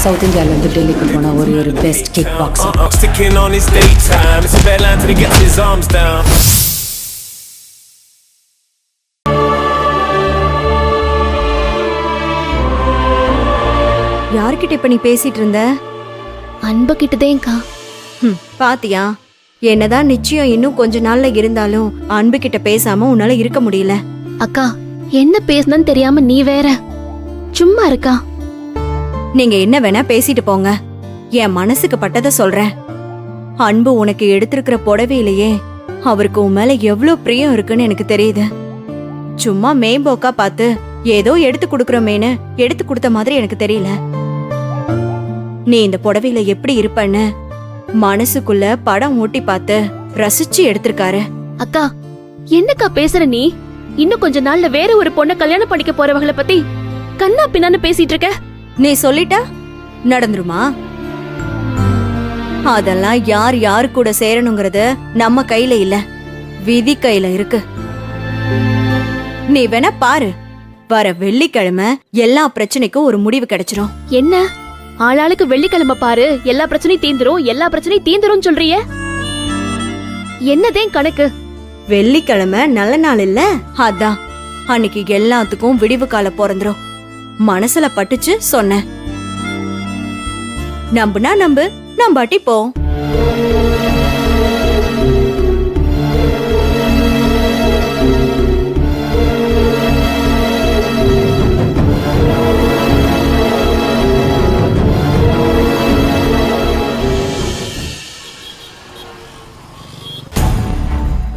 South இந்தியால இருந்து டெல்லிக்கு போன ஒரு best kick boxer. Sticking on his daytime. It's a bad line till he gets his arms down. யார்கிட்ட இப்ப நீ பேசிட்டு இருந்த? அன்பு கிட்டதேங்கா. பாத்தியா, என்னதான் நிச்சயம் இன்னும் கொஞ்ச நாள்ல இருந்தாலும் அன்பு கிட்ட பேசாம உன்னால இருக்க முடியல. அக்கா, என்ன பேசணும்னு தெரியாம நீ வேற சும்மா இருக்கா. நீங்க என்ன வேணா பேசிட்டு போங்க, என் மனசுக்கு பட்டதை சொல்றேன். அன்பு உனக்கு எடுத்திருக்கிற புடவையிலேயே அவருக்கு உன் மேல எவ்வளவு பிரியம் இருக்குன்னு எனக்கு தெரியுது. சும்மா மேம்போக்கா பார்த்து ஏதோ எடுத்து கொடுக்கறோமேனு எடுத்து கொடுத்த மாதிரி எனக்கு தெரியல. நீ இந்த புடவையில எப்படி இருப்பன்னு மனசுக்குள்ள படம் ஓட்டி பார்த்து ரசிச்சு எடுத்திருக்காரு. அக்கா, என்னக்கா பேசுற நீ? இன்னும் கொஞ்ச நாள்ல வேற ஒரு பொண்ணை கல்யாணம் பண்ணிக்க போறவங்களை பத்தி கண்ணா பின்னான்னு பேசிட்டு இருக்க. நீ சொல்லிட்டா நடந்துருமா? அதெல்லாம் யார் யாரு கூட சேரணுங்கிறது நம்ம கையில இல்ல, விதி கையில இருக்கு. நீ வேணா பாரு, வர வெள்ளிக்கிழமை எல்லா பிரச்சனைக்கும் ஒரு முடிவு கிடைச்சிரும். என்ன ஆளாளுக்கு வெள்ளிக்கிழமை பாரு, எல்லா பிரச்சனையும் தீந்துரும், எல்லா பிரச்சனையும் தீந்துரும் சொல்றியே? என்னதே கணக்கு? வெள்ளிக்கிழமை நல்ல நாள் இல்ல, அதான் அன்னைக்கு எல்லாத்துக்கும் விடிவு காலம் பிறந்துரும். மனசுல பட்டுச்சு சொன்ன. நம்புனா நம்பு, நம்பாட்டி போ.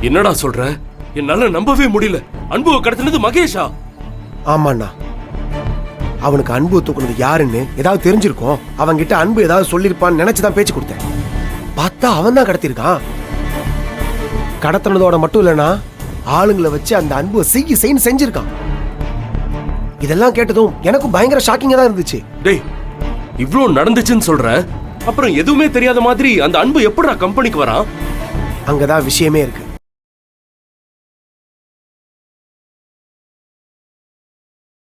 என்னடா சொல்ற? என்னால நம்பவே முடியல. அன்புவை கடத்தினது மகேஷா? ஆமாண்ணா, அவனுக்கு அன்பு தூக்குனது யாருன்னு ஏதாவது தெரிஞ்சிருக்கும். அவன்கிட்ட அன்பு ஏதாவது சொல்லிருப்பான்னு நினைச்சுதான் பேச்சு கொடுத்தேன். பார்த்தா அவன் தான் கடத்திருக்கான். கடத்தினதோட மட்டும் இல்லைன்னா ஆளுங்களை வச்சு அந்த அன்புவை செய்ன்னு செஞ்சிருக்கான். இதெல்லாம் கேட்டதும் எனக்கும் பயங்கர ஷாக்கிங்கா தான் இருந்துச்சு. டேய், இவ்ளோ நடந்துச்சுன்னு சொல்ற, அப்புறம் எதுவுமே தெரியாத மாதிரி அந்த அன்பு எப்படிடா கம்பெனிக்கு வரான்? அங்கதான் விஷயமே இருக்கு.